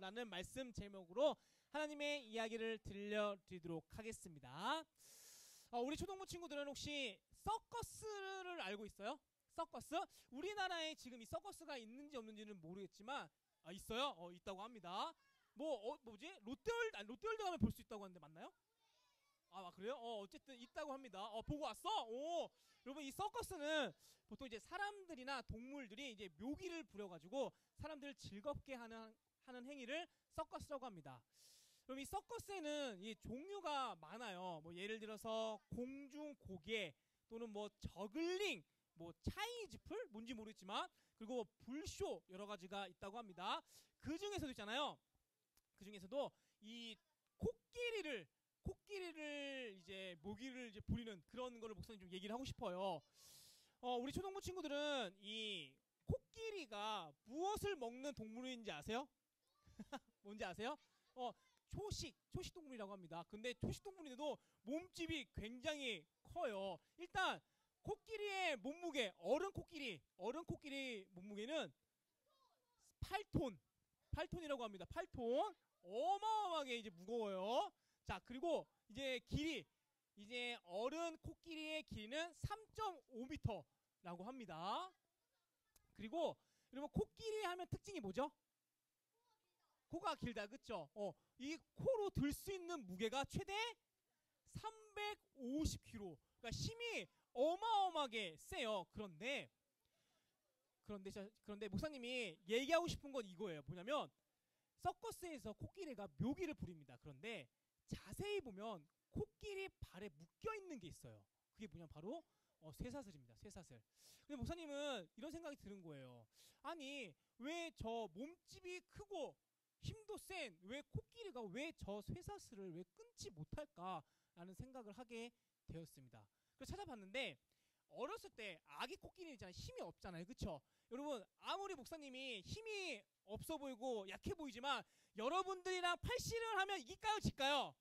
라는 말씀 제목으로 하나님의 이야기를 들려드리도록 하겠습니다. 우리 초등부 친구들은 혹시 서커스를 알고 있어요? 서커스? 우리나라에 지금 이 서커스가 있는지 없는지는 모르겠지만 있어요? 있다고 합니다. 뭐지? 롯데월드 가면 볼 수 있다고 하는데 맞나요? 그래요? 어쨌든 있다고 합니다. 보고 왔어? 오, 여러분 이 서커스는 보통 이제 사람들이나 동물들이 이제 묘기를 부려가지고 사람들을 즐겁게 하는 행위를 서커스라고 합니다. 그럼 이 서커스에는 이 종류가 많아요. 뭐 예를 들어서 공중 고개 또는 뭐 저글링, 뭐 차이니즈 풀 뭔지 모르겠지만 그리고 불쇼 여러 가지가 있다고 합니다. 그 중에서도 있잖아요. 그 중에서도 이 코끼리를 이제 모기를 이제 부리는 그런 거를 목사님 좀 얘기를 하고 싶어요. 우리 초등부 친구들은 이 코끼리가 무엇을 먹는 동물인지 아세요? 뭔지 아세요? 초식 동물이라고 합니다. 근데 초식 동물인데도 몸집이 굉장히 커요. 일단 코끼리의 몸무게, 어른 코끼리 몸무게는 8톤이라고 합니다. 8톤. 어마어마하게 이제 무거워요. 자, 그리고 이제 길이, 이제 어른 코끼리의 길이는 3.5m라고 합니다. 그리고 여러분 코끼리 하면 특징이 뭐죠? 코가 길다, 그쵸? 이 코로 들 수 있는 무게가 최대 350kg. 그러니까 힘이 어마어마하게 세요. 그런데 목사님이 얘기하고 싶은 건 이거예요. 뭐냐면 서커스에서 코끼리가 묘기를 부립니다. 그런데 자세히 보면 코끼리 발에 묶여 있는 게 있어요. 그게 뭐냐면 바로 쇠사슬입니다. 쇠사슬. 근데 목사님은 이런 생각이 드는 거예요. 아니 왜 저 몸집이 크고 힘도 센 왜 코끼리가 왜 저 쇠사슬을 왜 끊지 못할까라는 생각을 하게 되었습니다. 그래서 찾아봤는데 어렸을 때 아기 코끼리는 있잖아요. 힘이 없잖아요. 그쵸? 여러분 아무리 목사님이 힘이 없어 보이고 약해 보이지만 여러분들이랑 팔씨름을 하면 이길까요? 질까요?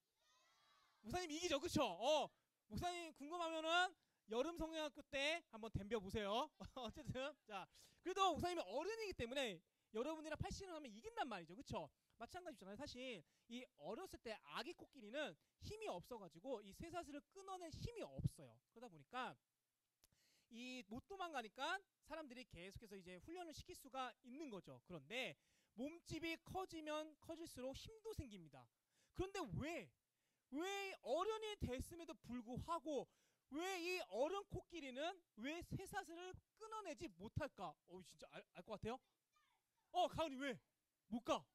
목사님 이기죠. 그쵸? 목사님 궁금하면은 여름 성경학교 때 한번 덤벼보세요. 어쨌든 자 그래도 목사님이 어른이기 때문에 여러분이랑 팔씨름을 하면 이긴단 말이죠. 그쵸? 마찬가지잖아요. 사실 이 어렸을 때 아기 코끼리는 힘이 없어가지고 이 쇠사슬을 끊어낼 힘이 없어요. 그러다 보니까 이 못 도망가니까 사람들이 계속해서 이제 훈련을 시킬 수가 있는 거죠. 그런데 몸집이 커지면 커질수록 힘도 생깁니다. 그런데 왜 어른이 됐음에도 불구하고 왜 이 어른 코끼리는 왜 쇠사슬을 끊어내지 못할까? 진짜 알 것 같아요? 가은이 왜? 못 가?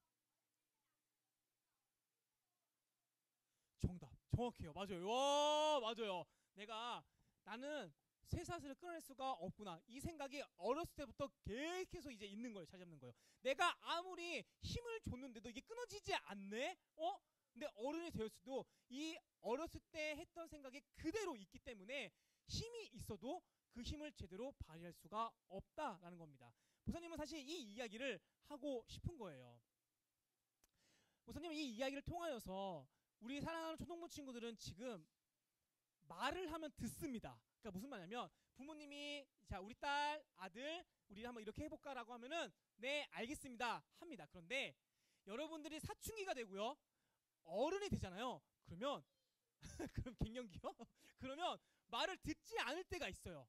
정답. 정확해요. 맞아요. 와, 맞아요. 나는 쇠사슬을 끊어낼 수가 없구나. 이 생각이 어렸을 때부터 계속해서 이제 있는 거예요. 잘 잡는 거예요. 내가 아무리 힘을 줬는데도 이게 끊어지지 않네? 근데 어른이 되었어도 이 어렸을 때 했던 생각이 그대로 있기 때문에 힘이 있어도 그 힘을 제대로 발휘할 수가 없다라는 겁니다. 목사님은 사실 이 이야기를 하고 싶은 거예요. 목사님은 이 이야기를 통하여서 우리 사랑하는 초등부 친구들은 지금 말을 하면 듣습니다. 그러니까 무슨 말이냐면 부모님이 자 우리 딸 아들 우리 한번 이렇게 해볼까라고 하면은 네 알겠습니다 합니다. 그런데 여러분들이 사춘기가 되고요 어른이 되잖아요. 그러면 그럼 갱년기요? 그러면 말을 듣지 않을 때가 있어요.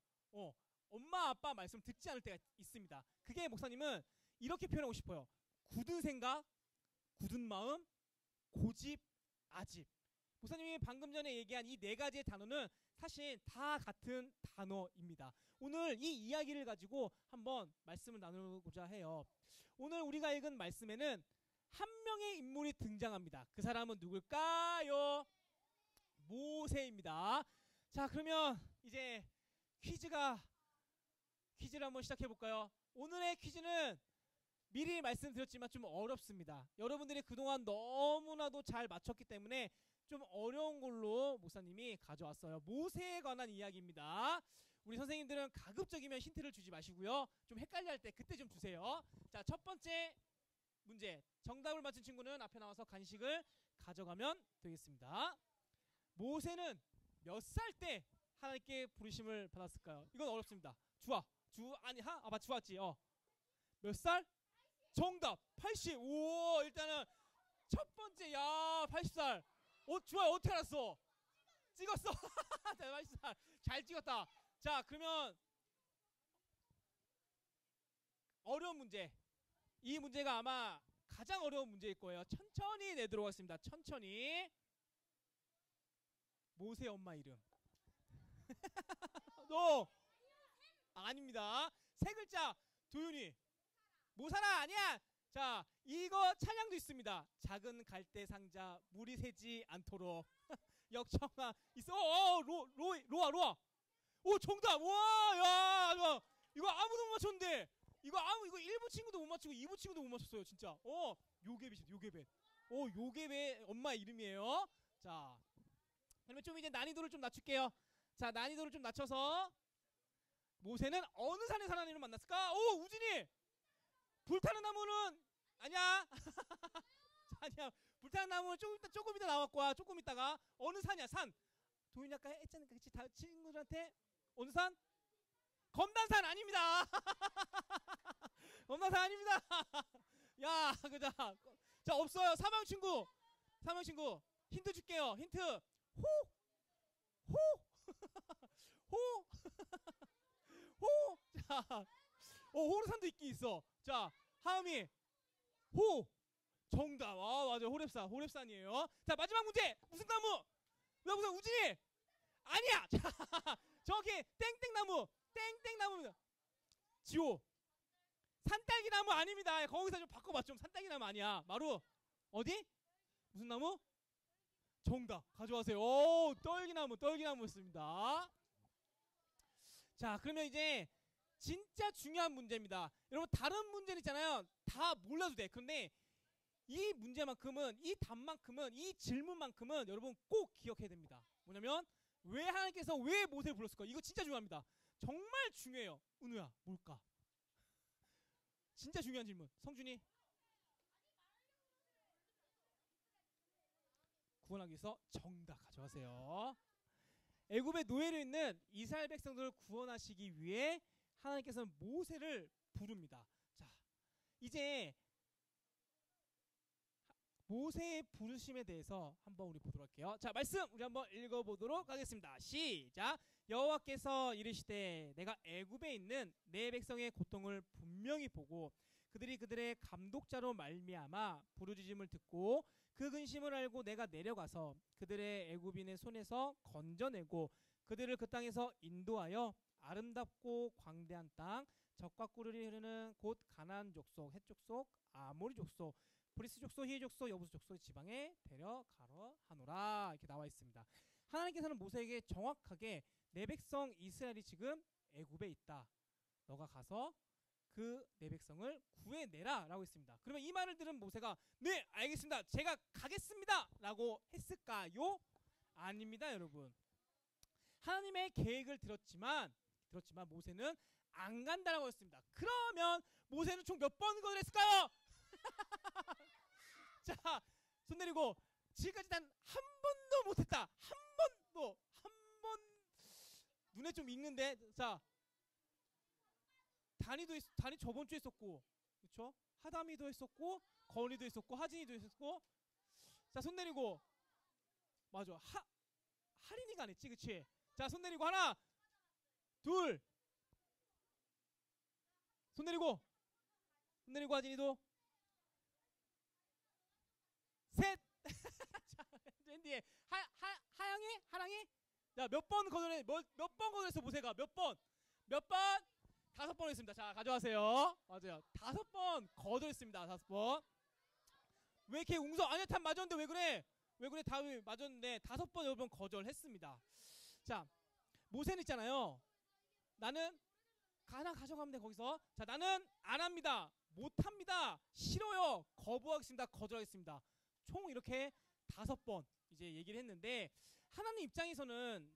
엄마 아빠 말씀 듣지 않을 때가 있습니다. 그게 목사님은 이렇게 표현하고 싶어요. 굳은 생각, 굳은 마음, 고집, 아집. 목사님이 방금 전에 얘기한 이 네 가지의 단어는 사실 다 같은 단어입니다. 오늘 이 이야기를 가지고 한번 말씀을 나누고자 해요. 오늘 우리가 읽은 말씀에는 한 명의 인물이 등장합니다. 그 사람은 누굴까요? 모세입니다. 자, 그러면 이제 퀴즈를 한번 시작해 볼까요? 오늘의 퀴즈는 미리 말씀드렸지만 좀 어렵습니다. 여러분들이 그동안 너무나도 잘 맞췄기 때문에 좀 어려운 걸로 목사님이 가져왔어요. 모세에 관한 이야기입니다. 우리 선생님들은 가급적이면 힌트를 주지 마시고요. 좀 헷갈려 할 때 그때 좀 주세요. 자, 첫 번째 문제. 정답을 맞힌 친구는 앞에 나와서 간식을 가져가면 되겠습니다. 모세는 몇 살 때 하나님께 부르심을 받았을까요? 이건 어렵습니다. 주왔지. 몇 살? 정답 80. 오, 일단은 80살. 좋아요. 어떻게 알았어? 찍었어. 80살. 잘 찍었다. 자, 그러면 어려운 문제. 이 문제가 아마 가장 어려운 문제일 거예요. 천천히 내도록 하겠습니다. 천천히. 모세 엄마 이름. 너 아닙니다. 세 글자. 도윤이. 모사라 아니야. 자, 이거 찬양도 있습니다. 작은 갈대 상자 물이 새지 않도록. 역청아 있어. 로아. 오, 정답. 와, 야, 좋아. 이거 아무도 못 맞췄는데. 이거 1부 친구도 못 맞추고 2부 친구도 못 맞췄어요, 진짜. 요괴벳. 요괴벳 엄마 이름이에요. 자, 그러면 좀 이제 난이도를 좀 낮출게요. 자, 난이도를 좀 낮춰서 모세는 어느 산에 사는 이를 만났을까? 오, 우진이. 불타는 나무는 아니야. 아니야. 불타는 나무는 조금 이따 나왔고, 조금 있다가 어느 산이야? 산. 도윤이 아까 했잖아, 그치? 다 친구들한테 어느 산? 검단산 아닙니다. 검단산 아닙니다. 야, 그자. 자, 없어요. 사망 친구. 힌트 줄게요. 힌트. 호. 자, 호르산도 있긴 있어. 자, 하음이 호. 정답. 맞아요. 호랩산이에요. 자, 마지막 문제. 무슨 나무? 왜 무슨 우진이? 아니야. 자, 정확히 땡땡나무입니다. 지호. 산딸기나무 아닙니다. 거기서 좀 바꿔봐. 좀 산딸기나무 아니야. 마루. 어디? 무슨 나무? 정답. 가져와세요. 오, 떨기나무였습니다. 자, 그러면 이제 진짜 중요한 문제입니다. 여러분, 다른 문제는 있잖아요. 다 몰라도 돼. 근데 이 문제만큼은, 이 답만큼은, 이 질문만큼은 여러분 꼭 기억해야 됩니다. 뭐냐면 왜 하나님께서 왜 모세를 불렀을까? 이거 진짜 중요합니다. 정말 중요해요. 은우야, 뭘까? 진짜 중요한 질문. 성준이. 구원하기 위해서 정답 가져가세요. 애굽의 노예로 있는 이스라엘 백성들을 구원하시기 위해 하나님께서는 모세를 부릅니다. 자, 이제 모세의 부르심에 대해서 한번 우리 보도록 할게요. 자, 말씀 우리 한번 읽어보도록 하겠습니다. 시작. 여호와께서 이르시되 내가 애굽에 있는 내 백성의 고통을 분명히 보고 그들의 감독자로 말미암아 부르짖음을 듣고 그 근심을 알고 내가 내려가서 그들의 애굽인의 손에서 건져내고 그들을 그 땅에서 인도하여 아름답고 광대한 땅 적과 꿀이 흐르는 곧 가나안 족속, 헷 족속, 아모리 족속, 브리스 족속, 히위 족속, 여부스 족속 지방에 데려가려 하노라. 이렇게 나와 있습니다. 하나님께서는 모세에게 정확하게 내 백성 이스라엘이 지금 애굽에 있다. 너가 가서 그 내 백성을 구해내라 라고 했습니다. 그러면 이 말을 들은 모세가 네, 알겠습니다. 제가 가겠습니다 라고 했을까요? 아닙니다, 여러분. 하나님의 계획을 들었지만 모세는 안 간다라고 했습니다. 그러면 모세는 총 몇 번 거절했을까요? 자, 손 내리고. 지금까지 단 한 번도 못했다. 한 번 눈에 좀 익는데. 자, 단이 저번 주에 했었고, 그렇죠? 하담이도 했었고, 건이도 했었고, 하진이도 했었고. 자, 손 내리고. 맞아. 하린이가 안 했지, 그렇지? 자, 손 내리고. 하나, 둘. 손 내리고 하진이도. 셋. 자, 앤디에 하랑이. 자, 몇 번 거절했어 모세가? 몇 번? 5번 했습니다. 자, 가져가세요. 맞아요. 5번 거절했습니다. 5번. 왜 이렇게 웅성? 아니야, 답 맞았는데 왜 그래? 답이 맞았는데 5번 여러분 거절했습니다. 자, 모세는 있잖아요. 나는 하나 가져가면 돼. 거기서. 자, 나는 안 합니다. 못 합니다. 싫어요. 거부하겠습니다. 거절하겠습니다. 총 이렇게 5번 이제 얘기를 했는데 하나님 입장에서는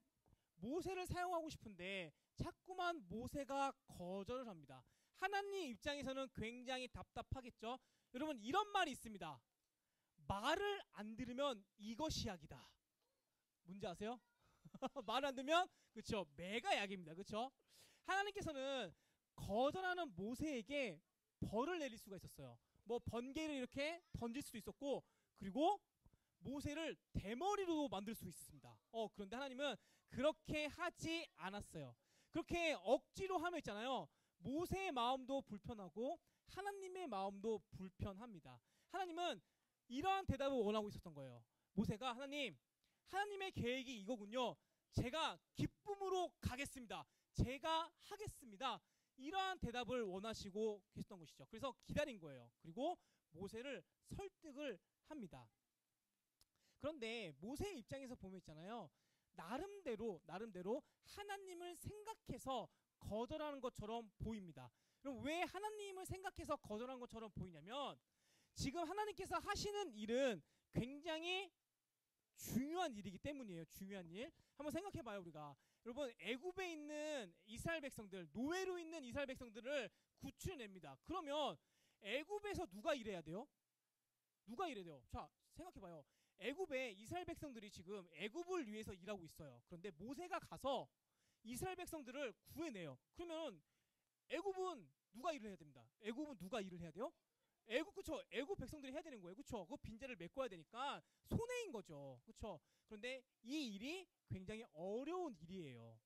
모세를 사용하고 싶은데 자꾸만 모세가 거절을 합니다. 하나님 입장에서는 굉장히 답답하겠죠. 여러분, 이런 말이 있습니다. 말을 안 들으면 이것이 약이다. 뭔지 아세요? 말을 안 들으면, 그렇죠, 매가 약입니다. 그렇죠? 하나님께서는 거절하는 모세에게 벌을 내릴 수가 있었어요. 뭐 번개를 이렇게 던질 수도 있었고, 그리고 모세를 대머리로 만들 수 있었습니다. 그런데 하나님은 그렇게 하지 않았어요. 그렇게 억지로 하면 있잖아요. 모세의 마음도 불편하고 하나님의 마음도 불편합니다. 하나님은 이러한 대답을 원하고 있었던 거예요. 모세가 하나님의 계획이 이거군요. 제가 기쁨으로 가겠습니다. 제가 하겠습니다. 이러한 대답을 원하시고 계셨던 것이죠. 그래서 기다린 거예요. 그리고 모세를 설득을 합니다. 그런데 모세의 입장에서 보면 있잖아요. 나름대로 하나님을 생각해서 거절하는 것처럼 보입니다. 그럼 왜 하나님을 생각해서 거절한 것처럼 보이냐면 지금 하나님께서 하시는 일은 굉장히 중요한 일이기 때문이에요. 중요한 일. 한번 생각해 봐요, 우리가. 여러분, 애굽에 있는 이스라엘 백성들, 노예로 있는 이스라엘 백성들을 구출해냅니다. 그러면 애굽에서 누가 일해야 돼요? 누가 일해야 돼요? 자, 생각해 봐요. 애굽에 이스라엘 백성들이 지금 애굽을 위해서 일하고 있어요. 그런데 모세가 가서 이스라엘 백성들을 구해내요. 그러면 애굽은 누가 일을 해야 됩니다. 애굽은 누가 일을 해야 돼요? 그쵸? 애굽 백성들이 해야 되는 거예요. 그쵸? 그 빈자를 메꿔야 되니까 손해인 거죠. 그쵸? 그런데 이 일이 굉장히 어려운 일이에요.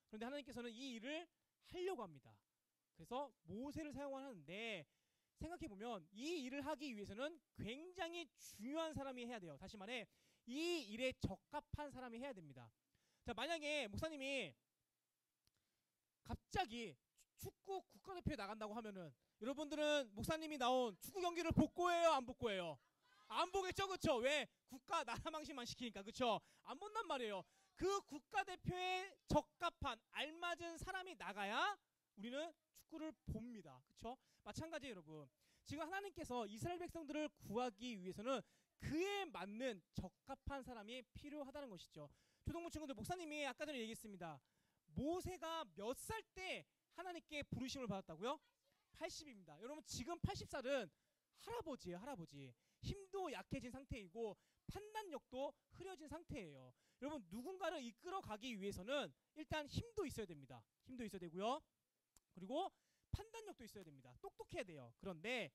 그런데 하나님께서는 이 일을 하려고 합니다. 그래서 모세를 사용하는데 생각해보면 이 일을 하기 위해서는 굉장히 중요한 사람이 해야 돼요. 다시 말해 이 일에 적합한 사람이 해야 됩니다. 자, 만약에 목사님이 갑자기 축구 국가대표에 나간다고 하면은 여러분들은 목사님이 나온 축구 경기를 볼 거예요? 안 볼 거예요? 안 보겠죠, 그쵸? 왜? 국가 나라 망신만 시키니까, 그쵸? 안 본단 말이에요. 그 국가대표에 적합한 알맞은 사람이 나가야 우리는 축구를 봅니다. 그쵸? 마찬가지예요, 여러분. 지금 하나님께서 이스라엘 백성들을 구하기 위해서는 그에 맞는 적합한 사람이 필요하다는 것이죠. 초등부 친구들, 목사님이 아까 전에 얘기했습니다. 모세가 몇 살 때 하나님께 부르심을 받았다고요? 80입니다. 여러분, 지금 80살은 할아버지예요, 할아버지. 힘도 약해진 상태이고 판단력도 흐려진 상태예요. 여러분, 누군가를 이끌어가기 위해서는 일단 힘도 있어야 됩니다. 힘도 있어야 되고요. 그리고 판단력도 있어야 됩니다. 똑똑해야 돼요. 그런데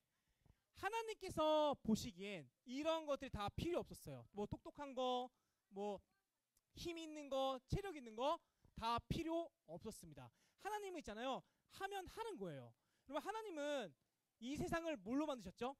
하나님께서 보시기엔 이런 것들이 다 필요 없었어요. 뭐 똑똑한 거, 뭐 힘 있는 거, 체력 있는 거 다 필요 없었습니다. 하나님은 있잖아요. 하면 하는 거예요. 여러분, 하나님은 이 세상을 뭘로 만드셨죠?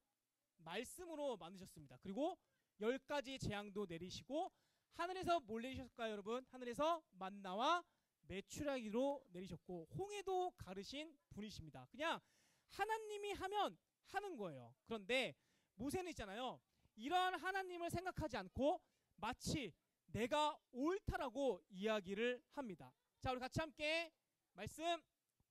말씀으로 만드셨습니다. 그리고 10가지 재앙도 내리시고 하늘에서 뭘 내리셨을까요, 여러분? 하늘에서 만나와 메추라기로 내리셨고 홍해도 가르신 분이십니다. 그냥 하나님이 하면 하는 거예요. 그런데 모세는 있잖아요. 이러한 하나님을 생각하지 않고 마치 내가 옳다라고 이야기를 합니다. 자, 우리 같이 함께 말씀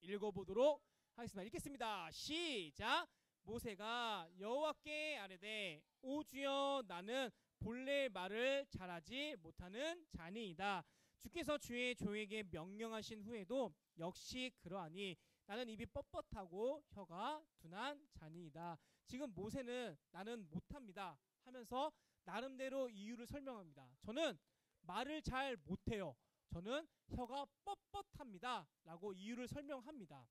읽어보도록 하겠습니다. 읽겠습니다. 시작. 모세가 여호와께 아뢰되 오 주여, 나는 본래 말을 잘하지 못하는 자니이다. 주께서 주의 종에게 명령하신 후에도 역시 그러하니 나는 입이 뻣뻣하고 혀가 둔한 자니이다. 지금 모세는 나는 못합니다 하면서 나름대로 이유를 설명합니다. 저는 말을 잘 못해요. 저는 혀가 뻣뻣합니다 라고 이유를 설명합니다.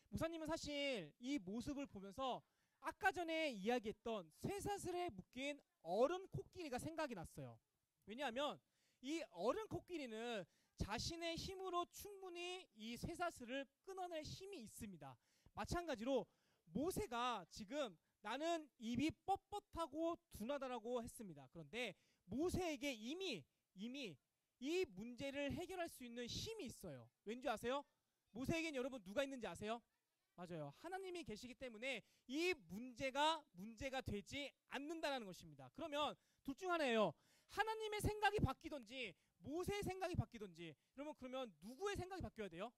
목사님은 사실 이 모습을 보면서 아까 전에 이야기했던 쇠사슬에 묶인 어른 코끼리가 생각이 났어요. 왜냐하면 이 어른 코끼리는 자신의 힘으로 충분히 이 쇠사슬을 끊어낼 힘이 있습니다. 마찬가지로 모세가 지금 나는 입이 뻣뻣하고 둔하다라고 했습니다. 그런데 모세에게 이미 이 문제를 해결할 수 있는 힘이 있어요. 왠지 아세요? 모세에겐 여러분 누가 있는지 아세요? 맞아요. 하나님이 계시기 때문에 이 문제가 되지 않는다는 것입니다. 그러면 둘 중 하나예요. 하나님의 생각이 바뀌든지 모세의 생각이 바뀌든지. 여러분, 그러면 누구의 생각이 바뀌어야 돼요?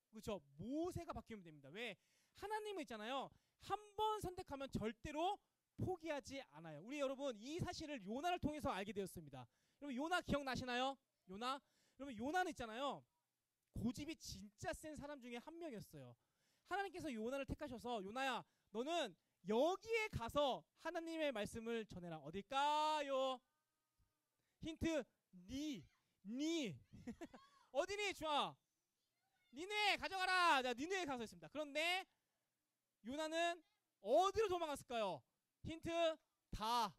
그렇죠. 모세가 바뀌면 됩니다. 왜? 하나님은 있잖아요. 한 번 선택하면 절대로 포기하지 않아요. 우리 여러분 이 사실을 요나를 통해서 알게 되었습니다. 여러분, 요나 기억나시나요? 요나? 여러분, 요나는 있잖아요. 고집이 진짜 센 사람 중에 한 명이었어요. 하나님께서 요나를 택하셔서 요나야, 너는 여기에 가서 하나님의 말씀을 전해라. 어딜까요? 힌트, 니 어디니? 좋아. 니네 가져가라. 자, 니네에 가서 있습니다. 그런데 요나는 어디로 도망갔을까요? 힌트, 다.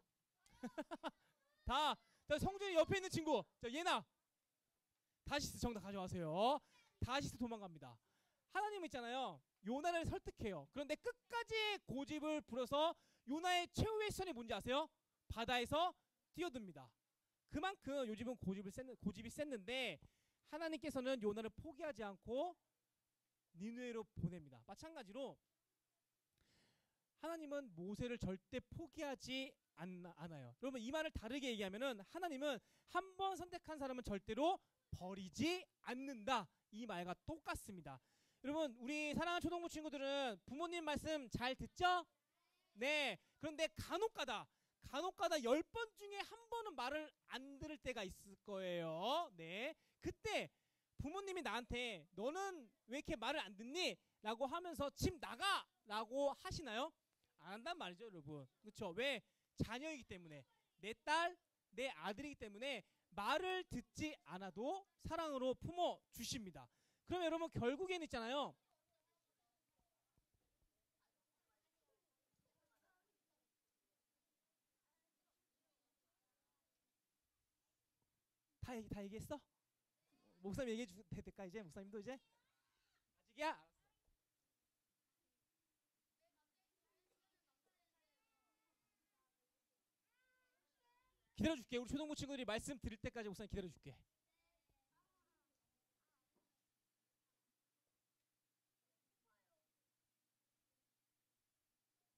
다. 자, 성준이 옆에 있는 친구. 자, 예나. 다시스 정답 가져와세요. 다시스 도망갑니다. 하나님 있잖아요. 요나를 설득해요. 그런데 끝까지 고집을 부려서 요나의 최후의 선이 뭔지 아세요? 바다에서 뛰어듭니다. 그만큼 요즘은 고집이 셌는데 하나님께서는 요나를 포기하지 않고 니느웨로 보냅니다. 마찬가지로 하나님은 모세를 절대 포기하지 않아요. 여러분 이 말을 다르게 얘기하면은 하나님은 한 번 선택한 사람은 절대로 버리지 않는다. 이 말과 똑같습니다. 여러분 우리 사랑하는 초등부 친구들은 부모님 말씀 잘 듣죠? 네. 그런데 간혹가다 10번 중에 한 번은 말을 안 들을 때가 있을 거예요. 네. 그때 부모님이 나한테 너는 왜 이렇게 말을 안 듣니? 라고 하면서 집 나가! 라고 하시나요? 안 한단 말이죠, 여러분. 그렇죠? 왜? 자녀이기 때문에. 내 딸, 내 아들이기 때문에 말을 듣지 않아도 사랑으로 품어 주십니다. 그럼 여러분 결국엔 있잖아요. 다 얘기했어? 목사님 얘기해 줄 될까 이제? 목사님도 이제? 아직이야? 기다려줄게. 우리 초등부 친구들이 말씀 들을 때까지 목사님 기다려줄게.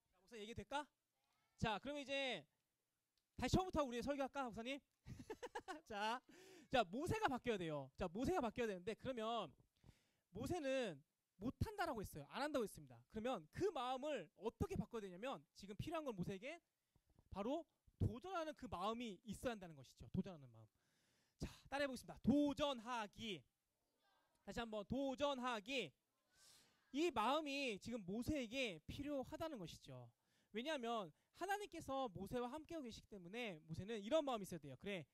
자, 목사님 얘기 될까? 자, 그러면 이제 다시 처음부터 우리 설교할까, 목사님? 자, 모세가 바뀌어야 돼요. 자, 모세가 바뀌어야 되는데 그러면 모세는 못한다라고 했어요. 안 한다고 했습니다. 그러면 그 마음을 어떻게 바꿔야 되냐면 지금 필요한 건 모세에게 바로 도전하는 그 마음이 있어야 한다는 것이죠. 도전하는 마음. 자, 따라해 보겠습니다. 도전하기. 다시 한번 도전하기. 이 마음이 지금 모세에게 필요하다는 것이죠. 왜냐하면 하나님께서 모세와 함께하고 계시기 때문에 모세는 이런 마음이 있어야 돼요. 그래,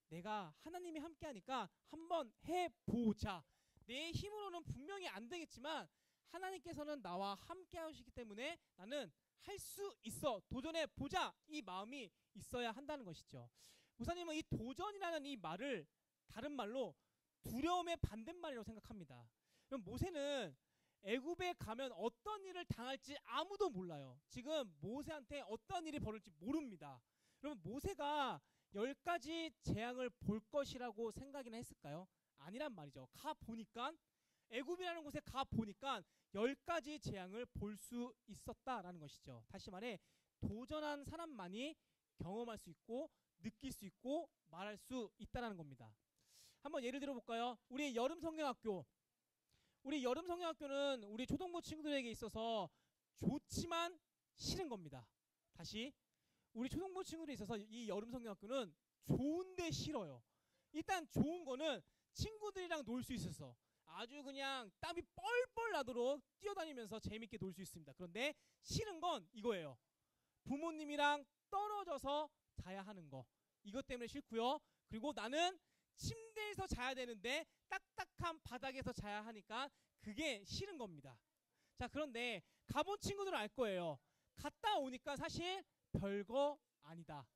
내가 하나님이 함께하니까 한번 해보자. 내 힘으로는 분명히 안 되겠지만 하나님께서는 나와 함께하시기 때문에 나는 할 수 있어. 도전해보자. 이 마음이 있어야 한다는 것이죠. 목사님은 이 도전이라는 이 말을 다른 말로 두려움의 반대말이라고 생각합니다. 그럼 모세는 애굽에 가면 어떤 일을 당할지 아무도 몰라요. 지금 모세한테 어떤 일이 벌어질지 모릅니다. 그러면 모세가 10가지 재앙을 볼 것이라고 생각이나 했을까요? 아니란 말이죠. 가보니까 애굽이라는 곳에 가보니까 10가지 재앙을 볼 수 있었다라는 것이죠. 다시 말해 도전한 사람만이 경험할 수 있고 느낄 수 있고 말할 수 있다는 겁니다. 한번 예를 들어볼까요? 우리 여름 성경학교. 우리 여름 성경학교는 우리 초등부 친구들에게 있어서 좋지만 싫은 겁니다. 다시 우리 초등부 친구들에 있어서 이 여름 성경학교는 좋은데 싫어요. 일단 좋은 거는 친구들이랑 놀 수 있어서 아주 그냥 땀이 뻘뻘 나도록 뛰어다니면서 재밌게 놀 수 있습니다. 그런데 싫은 건 이거예요. 부모님이랑 떨어져서 자야 하는 거. 이것 때문에 싫고요. 그리고 나는 침대에서 자야 되는데 딱딱한 바닥에서 자야 하니까 그게 싫은 겁니다. 자, 그런데 가본 친구들은 알 거예요. 갔다 오니까 사실 별거 아니다.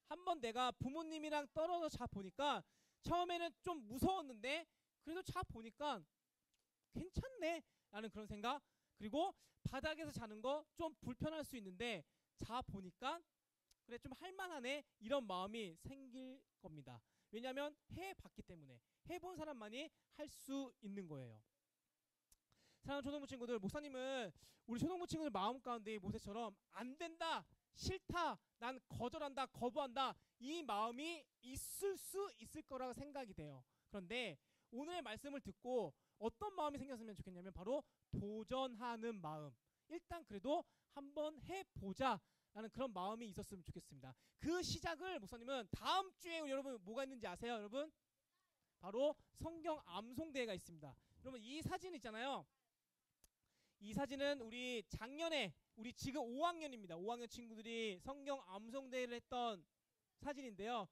한번 내가 부모님이랑 떨어져 자 보니까 처음에는 좀 무서웠는데 그래도 자 보니까 괜찮네 라는 그런 생각. 그리고 바닥에서 자는 거 좀 불편할 수 있는데 자 보니까 그래 좀 할만하네 이런 마음이 생길 겁니다. 왜냐하면 해봤기 때문에 해본 사람만이 할 수 있는 거예요. 사랑하는 초등부 친구들, 목사님은 우리 초등부 친구들 마음 가운데 모세처럼 안 된다, 싫다, 난 거절한다, 거부한다 이 마음이 있을 수 있을 거라고 생각이 돼요. 그런데 오늘의 말씀을 듣고 어떤 마음이 생겼으면 좋겠냐면 바로 도전하는 마음. 일단 그래도 한번 해보자 라는 그런 마음이 있었으면 좋겠습니다. 그 시작을 목사님은 다음 주에 여러분 뭐가 있는지 아세요? 여러분 바로 성경 암송대회가 있습니다. 여러분 이 사진 있잖아요. 이 사진은 우리 작년에 우리 지금 5학년입니다. 5학년 친구들이 성경 암송대회를 했던 사진인데요.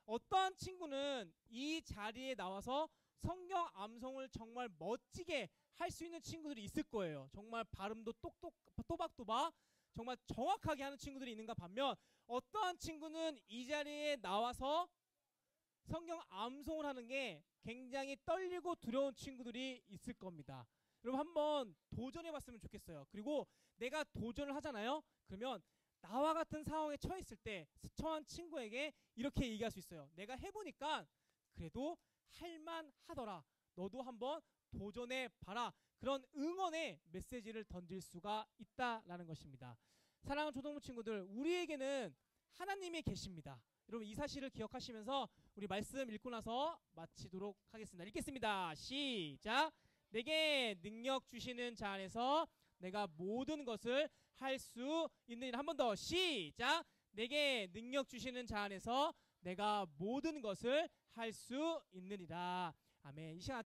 어떠한 친구는 이 자리에 나와서 성경 암송을 정말 멋지게 할 수 있는 친구들이 있을 거예요. 정말 발음도 똑똑 또박또박 정말 정확하게 하는 친구들이 있는가 반면 어떠한 친구는 이 자리에 나와서 성경 암송을 하는 게 굉장히 떨리고 두려운 친구들이 있을 겁니다. 여러분 한번 도전해 봤으면 좋겠어요. 그리고 내가 도전을 하잖아요. 그러면 나와 같은 상황에 처했을 때 처한 친구에게 이렇게 얘기할 수 있어요. 내가 해보니까 그래도 할만하더라. 너도 한번 도전해 봐라. 그런 응원의 메시지를 던질 수가 있다라는 것입니다. 사랑하는 초등부 친구들, 우리에게는 하나님이 계십니다. 여러분 이 사실을 기억하시면서 우리 말씀 읽고 나서 마치도록 하겠습니다. 읽겠습니다. 시작. 내게 능력 주시는 자 안에서 내가 모든 것을 할 수 있느니라. 한 번 더 시작. 내게 능력 주시는 자 안에서 내가 모든 것을 할 수 있느니라. 아멘. 이 시간